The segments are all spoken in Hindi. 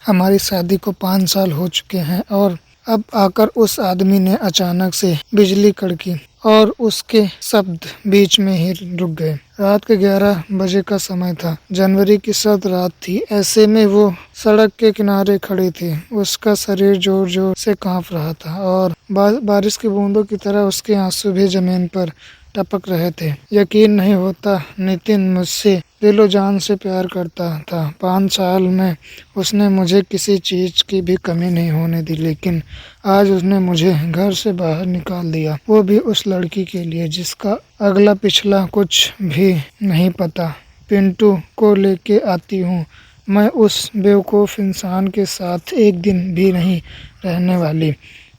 हमारी शादी को 5 साल हो चुके हैं और अब आकर उस आदमी ने अचानक से बिजली कड़की और उसके शब्द बीच में ही रुक गए। रात के 11 बजे का समय था। जनवरी की सर्द रात थी। ऐसे में वो सड़क के किनारे खड़ी थी। उसका शरीर जोर जोर से कांप रहा था और बारिश की बूंदों की तरह उसके आंसू भी जमीन पर टपक रहे थे। यकीन नहीं होता, नितिन मुझसे दिलो जान से प्यार करता था। 5 साल में उसने मुझे किसी चीज की भी कमी नहीं होने दी, लेकिन आज उसने मुझे घर से बाहर निकाल दिया, वो भी उस लड़की के लिए जिसका अगला पिछला कुछ भी नहीं पता। पिंटू को लेके आती हूँ, मैं उस बेवकूफ़ इंसान के साथ एक दिन भी नहीं रहने वाली।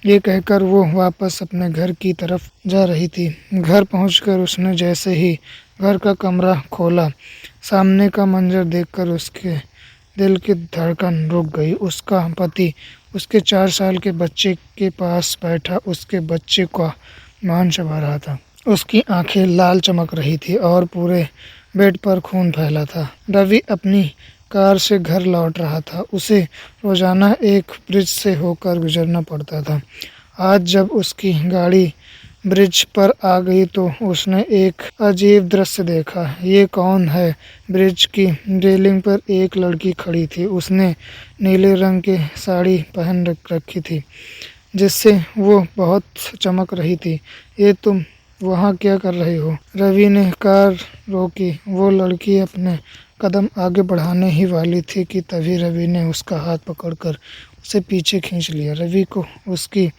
ये कहकर वो वापस अपने घर की तरफ जा रही थी। घर पहुंचकर उसने जैसे ही घर का कमरा खोला, सामने का मंजर देखकर उसके दिल की धड़कन रुक गई। उसका पति उसके 4 साल के बच्चे के पास बैठा उसके बच्चे का मान चबा रहा था। उसकी आंखें लाल चमक रही थी और पूरे बेड पर खून फैला था। रवि अपनी कार से घर लौट रहा था। उसे रोजाना एक ब्रिज से होकर गुजरना पड़ता था। आज जब उसकी गाड़ी ब्रिज पर आ गई तो उसने एक अजीब दृश्य देखा। ये कौन है? ब्रिज की रेलिंग पर एक लड़की खड़ी थी। उसने नीले रंग की साड़ी पहन रखी थी जिससे वो बहुत चमक रही थी। ये तुम वहाँ क्या कर रही हो? रवि ने कार रोकी। वो लड़की अपने कदम आगे बढ़ाने ही वाली थी कि तभी रवि ने उसका हाथ पकड़कर उसे पीछे खींच लिया। रवि को उसकी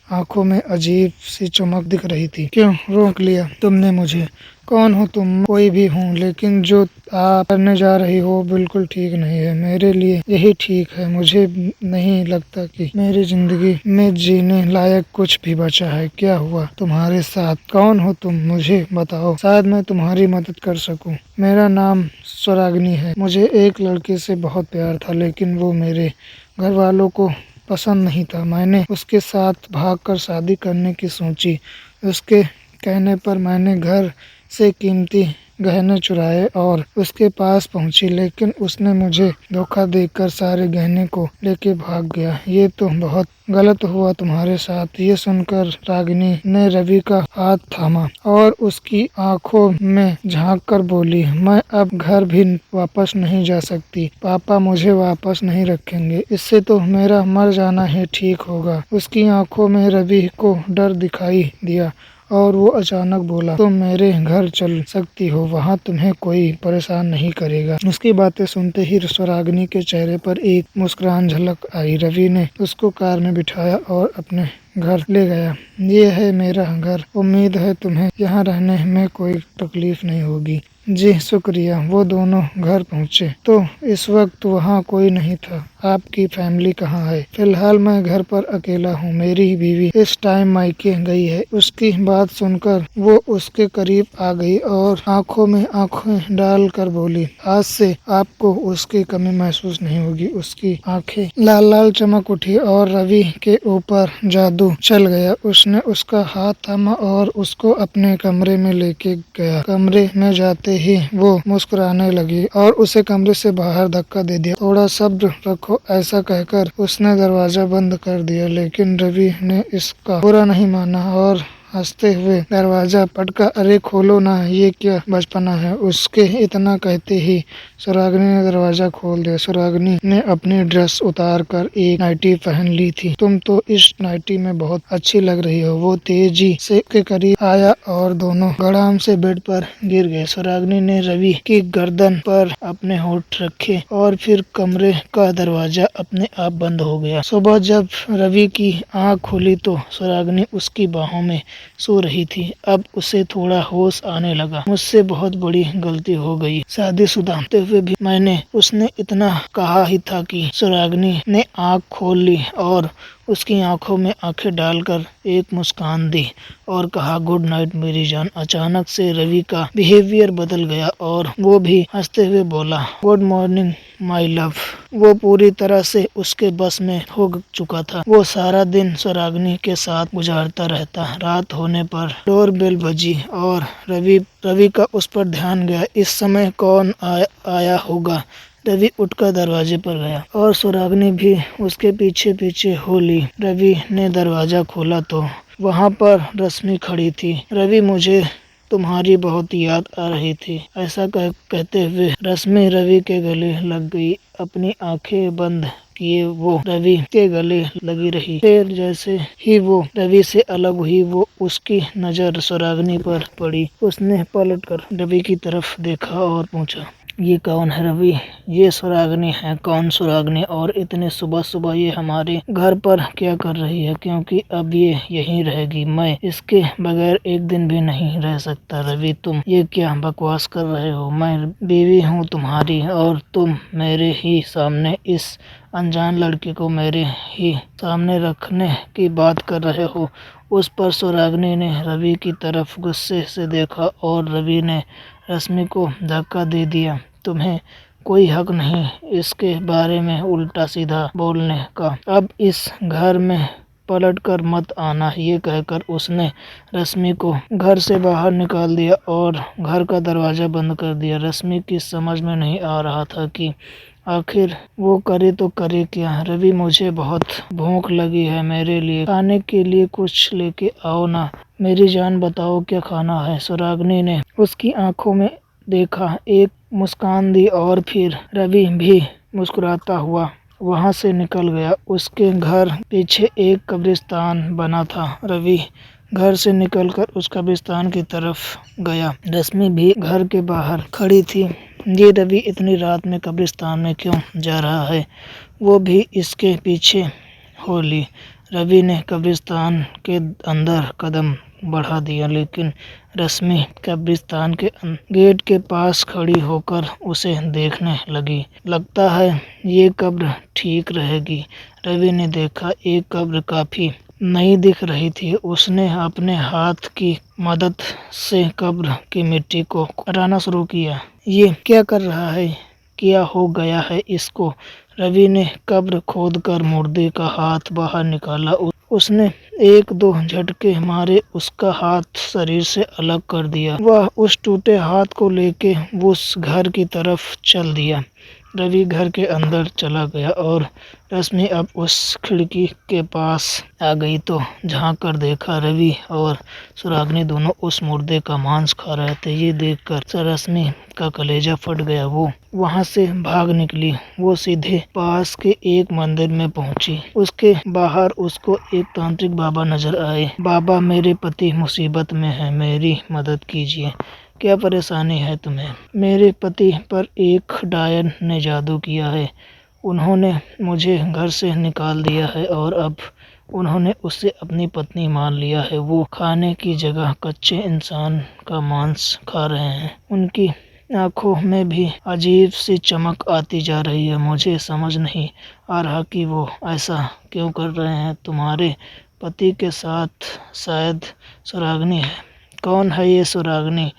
आंखों में अजीब सी चमक दिख रही थी। क्यों रोक लिया तुमने मुझे? कौन हो तुम? कोई भी हूँ, लेकिन जो आप करने जा रही हो बिल्कुल ठीक नहीं है। मेरे लिए यही ठीक है। मुझे नहीं लगता कि मेरी जिंदगी में जीने लायक कुछ भी बचा है। क्या हुआ तुम्हारे साथ? कौन हो तुम? मुझे बताओ, शायद मैं तुम्हारी मदद कर सकूं। मेरा नाम स्वराग्नि है। मुझे एक लड़के से बहुत प्यार था, लेकिन वो मेरे घर वालों को पसंद नहीं था। मैंने उसके साथ भागकर शादी करने की सोची। उसके कहने पर मैंने घर से कीमती गहने चुराए और उसके पास पहुंची, लेकिन उसने मुझे धोखा देकर सारे गहने को लेके भाग गया। ये तो बहुत गलत हुआ तुम्हारे साथ। ये सुनकर रागिनी ने रवि का हाथ थामा और उसकी आंखों में झांक कर बोली, मैं अब घर भी वापस नहीं जा सकती। पापा मुझे वापस नहीं रखेंगे। इससे तो मेरा मर जाना ही ठीक होगा। उसकी आंखों में रवि को डर दिखाई दिया और वो अचानक बोला, तुम मेरे घर चल सकती हो, वहाँ तुम्हें कोई परेशान नहीं करेगा। उसकी बातें सुनते ही स्वराग्नि के चेहरे पर एक मुस्कुराहट झलक आई। रवि ने उसको कार में बिठाया और अपने घर ले गया। ये है मेरा घर। उम्मीद है तुम्हें यहाँ रहने में कोई तकलीफ नहीं होगी। जी शुक्रिया। वो दोनों घर पहुँचे तो इस वक्त वहाँ कोई नहीं था। आपकी फैमिली कहाँ है? फिलहाल मैं घर पर अकेला हूँ। मेरी बीवी इस टाइम मायके गई है। उसकी बात सुनकर वो उसके करीब आ गई और आंखों में आंखें डाल कर बोली, आज से आपको उसकी कमी महसूस नहीं होगी। उसकी आंखें लाल लाल चमक उठी और रवि के ऊपर जादू चल गया। उसने उसका हाथ थामा और उसको अपने कमरे में लेके गया। कमरे में जाते ही वो मुस्कुराने लगी और उसे कमरे से बाहर धक्का दे दिया। थोड़ा सब्र रखो, ऐसा कहकर उसने दरवाजा बंद कर दिया, लेकिन रवि ने इसका बुरा नहीं माना और हंसते हुए दरवाजा पटका। अरे खोलो ना, ये क्या बचपना है? उसके इतना कहते ही स्वराग्नि ने दरवाजा खोल दिया। स्वराग्नि ने अपनी ड्रेस उतार कर एक नाइटी पहन ली थी। तुम तो इस नाइटी में बहुत अच्छी लग रही हो। वो तेजी से के करीब आया और दोनों धड़ाम से बेड पर गिर गए। स्वराग्नि ने रवि की गर्दन पर अपने होठ रखे और फिर कमरे का दरवाजा अपने आप बंद हो गया। सुबह जब रवि की आँख खुली तो स्वराग्नि उसकी बाहों में सो रही थी। अब उसे थोड़ा होश आने लगा। मुझसे बहुत बड़ी गलती हो गई। शादीशुदा होते हुए भी मैंने उसने इतना कहा ही था कि स्वराग्नि ने आँख खोल ली और उसकी आंखों में आंखें डालकर एक मुस्कान दी और कहा, गुड नाइट मेरी जान। अचानक से रवि का बिहेवियर बदल गया और वो भी हंसते हुए बोला, गुड मॉर्निंग माय लव। वो पूरी तरह से उसके बस में हो चुका था। वो सारा दिन स्वराग्नि के साथ गुजारता रहता। रात होने पर डोर बेल बजी और रवि का उस पर ध्यान गया। इस समय कौन आया होगा? रवि उठकर दरवाजे पर गया और सुरागनी भी उसके पीछे पीछे हो ली। रवि ने दरवाजा खोला तो वहाँ पर रश्मि खड़ी थी। रवि, मुझे तुम्हारी बहुत याद आ रही थी, ऐसा कहते हुए रश्मि रवि के गले लग गई। अपनी आंखें बंद किए वो रवि के गले लगी रही। फिर जैसे ही वो रवि से अलग हुई, वो उसकी नजर सुरागनी पर पड़ी। उसने पलटकर रवि की तरफ देखा और पूछा, ये कौन है रवि? ये सुरागनी है। कौन सुरागनी? और इतने सुबह सुबह ये हमारे घर पर क्या कर रही है? क्योंकि अब ये यहीं रहेगी, मैं इसके बगैर एक दिन भी नहीं रह सकता। रवि, तुम ये क्या बकवास कर रहे हो? मैं बीवी हूँ तुम्हारी और तुम मेरे ही सामने इस अनजान लड़की को मेरे ही सामने रखने की बात कर रहे हो। उस पर सुरागनी ने रवि की तरफ गुस्से से देखा और रवि ने रश्मि को धक्का दे दिया। तुम्हें कोई हक नहीं इसके बारे में उल्टा सीधा बोलने का। अब इस घर में पलट कर मत आना। ये कहकर उसने रश्मि को घर से बाहर निकाल दिया और घर का दरवाजा बंद कर दिया। रश्मि की समझ में नहीं आ रहा था कि आखिर वो करे तो करे क्या। रवि, मुझे बहुत भूख लगी है, मेरे लिए खाने के लिए कुछ लेके आओ ना। मेरी जान, बताओ क्या खाना है? सुरागनी ने उसकी आंखों में देखा, एक मुस्कान दी और फिर रवि भी मुस्कुराता हुआ वहां से निकल गया। उसके घर पीछे एक कब्रिस्तान बना था। रवि घर से निकलकर उस कब्रिस्तान की तरफ गया। रश्मि भी घर के बाहर खड़ी थी। ये रवि इतनी रात में कब्रिस्तान में क्यों जा रहा है? वो भी इसके पीछे हो ली। रवि ने कब्रिस्तान के अंदर कदम बढ़ा दिया, लेकिन रश्मि कब्रिस्तान के गेट के पास खड़ी होकर उसे देखने लगी। लगता है ये कब्र ठीक रहेगी। रवि ने देखा, एक कब्र काफी नई दिख रही थी। उसने अपने हाथ की मदद से कब्र की मिट्टी को हटाना शुरू किया। ये क्या कर रहा है? क्या हो गया है इसको? रवि ने कब्र खोदकर मुर्दे का हाथ बाहर निकाला। उसने एक दो झटके मारे, उसका हाथ शरीर से अलग कर दिया। वह उस टूटे हाथ को लेके उस घर की तरफ चल दिया। रवि घर के अंदर चला गया और रश्मि अब उस खिड़की के पास आ गई तो झांक कर देखा, रवि और सुरागनी दोनों उस मुर्दे का मांस खा रहे थे। ये देखकर रश्मि का कलेजा फट गया। वो वहां से भाग निकली। वो सीधे पास के एक मंदिर में पहुंची। उसके बाहर उसको एक तांत्रिक बाबा नजर आए। बाबा, मेरे पति मुसीबत में है, मेरी मदद कीजिए। क्या परेशानी है तुम्हें? मेरे पति पर एक डायन ने जादू किया है। उन्होंने मुझे घर से निकाल दिया है और अब उन्होंने उससे अपनी पत्नी मान लिया है। वो खाने की जगह कच्चे इंसान का मांस खा रहे हैं। उनकी आंखों में भी अजीब सी चमक आती जा रही है। मुझे समझ नहीं आ रहा कि वो ऐसा क्यों कर रहे हैं। तुम्हारे पति के साथ शायद सुरागनी है। कौन है ये सुरागनी?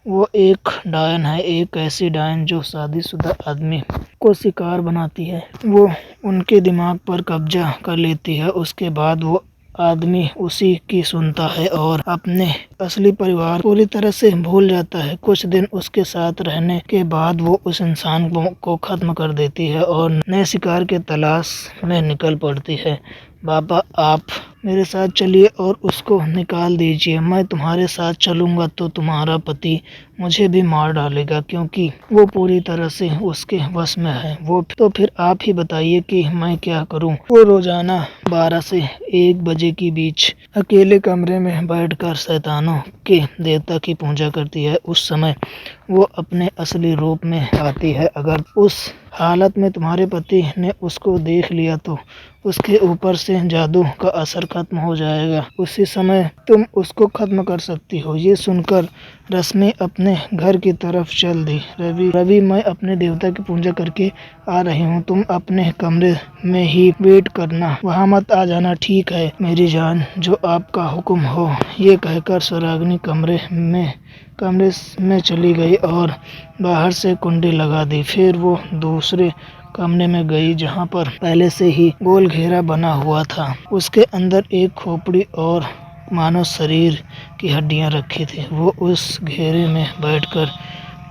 वो एक डायन है, एक ऐसी डायन जो शादीशुदा आदमी को शिकार बनाती है। वो उनके दिमाग पर कब्जा कर लेती है। उसके बाद वो आदमी उसी की सुनता है और अपने असली परिवार पूरी तरह से भूल जाता है। कुछ दिन उसके साथ रहने के बाद वो उस इंसान को खत्म कर देती है और नए शिकार के तलाश में निकल पड़ती है। बाबा, आप मेरे साथ चलिए और उसको निकाल दीजिए। मैं तुम्हारे साथ चलूंगा तो तुम्हारा पति मुझे भी मार डालेगा, क्योंकि वो पूरी तरह से उसके वश में है। वो तो फिर आप ही बताइए कि मैं क्या करूं। वो रोजाना 12 से 1 बजे के बीच अकेले कमरे में बैठकर शैतानों के देवता की पूजा करती है। उस समय वो अपने असली रूप में आती है। अगर उस हालत में तुम्हारे पति ने उसको देख लिया तो उसके ऊपर से जादू का असर खत्म हो जाएगा। उसी समय तुम उसको खत्म कर सकती हो। ये सुनकर रश्मि अपने घर की तरफ चल दी। रवि, मैं अपने देवता की पूजा करके आ रही हूँ। तुम अपने कमरे में ही वेट करना, वहाँ मत आ जाना। ठीक है मेरी जान, जो आपका हुक्म हो। ये कहकर सुरागनी कमरे में चली गई और बाहर से कुंडी लगा दी। फिर वो दूसरे कमरे में गई जहाँ पर पहले से ही गोल घेरा बना हुआ था। उसके अंदर एक खोपड़ी और मानव शरीर की हड्डियां रखी थी। वो उस घेरे में बैठकर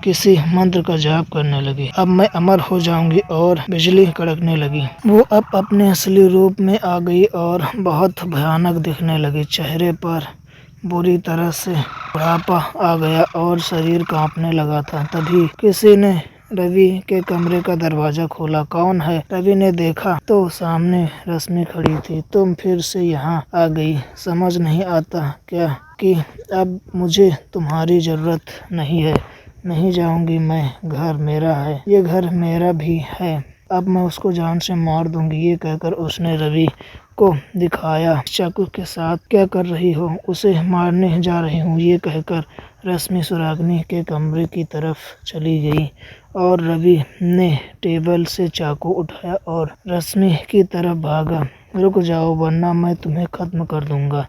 किसी मंत्र का जाप करने लगी। अब मैं अमर हो जाऊंगी और बिजली कड़कने लगी। वो अब अपने असली रूप में आ गई और बहुत भयानक दिखने लगी। चेहरे पर बुरी तरह से बुढ़ापा आ गया और शरीर कांपने लगा था। तभी किसी ने रवि के कमरे का दरवाजा खोला। कौन है? रवि ने देखा तो सामने रश्मि खड़ी थी। तुम फिर से यहाँ आ गई। समझ नहीं आता क्या कि अब मुझे तुम्हारी जरूरत नहीं है। नहीं जाऊंगी मैं, घर मेरा है, ये घर मेरा भी है। अब मैं उसको जान से मार दूंगी। ये कहकर उसने रवि को दिखाया चाकू के साथ। क्या कर रही हो? उसे मारने जा रही हूँ, ये कहकर रश्मि सुरागनी के कमरे की तरफ चली गई और रवि ने टेबल से चाकू उठाया और रश्मि की तरफ भागा। रुक जाओ वरना मैं तुम्हें खत्म कर दूंगा।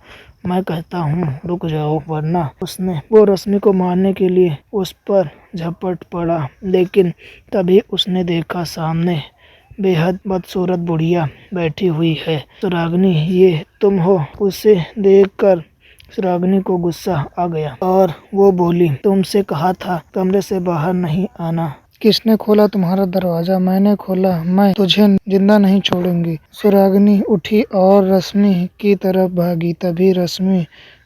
मैं कहता हूँ रुक जाओ वरना। उसने वो रश्मि को मारने के लिए उस पर झपट पड़ा, लेकिन तभी उसने देखा सामने बेहद बदसूरत बुढ़िया बैठी हुई है। सुरागनी, ये तुम हो? उसे देखकर सुरागनी को गुस्सा आ गया और वो बोली, तुमसे कहा था कमरे से बाहर नहीं आना। किसने खोला तुम्हारा दरवाजा? मैंने खोला। मैं तुझे जिंदा नहीं छोड़ूंगी। सुरागनी उठी और रश्मि की तरफ भागी। तभी रश्मि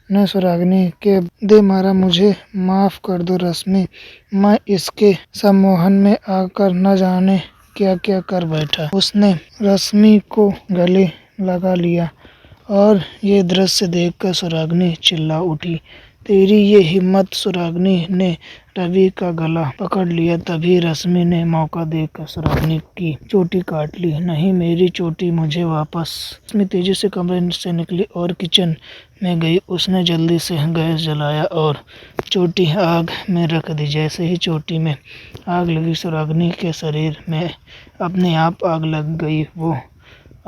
ने सुरागनी के दे मारा। मुझे माफ कर दो रश्मि, मैं इसके सम्मोहन में आकर न जाने क्या क्या कर बैठा। उसने रश्मि को गले लगा लिया और ये दृश्य देखकर सुरागनी चिल्ला उठी, तेरी ये हिम्मत! सुरागनी ने रवि का गला पकड़ लिया। तभी रश्मि ने मौका देखकर सुरागनी की चोटी काट ली। नहीं, मेरी चोटी मुझे वापस। रश्मि तेजी से कमरे से निकली और किचन में गई। उसने जल्दी से गैस जलाया और चोटी आग में रख दी। जैसे ही चोटी में आग लगी, सुरागनी के शरीर में अपने आप आग लग गई। वो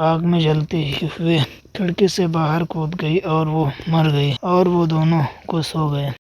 आग में जलते हुए खिड़की से बाहर कूद गई और वो मर गई और वो दोनों खुश हो गए।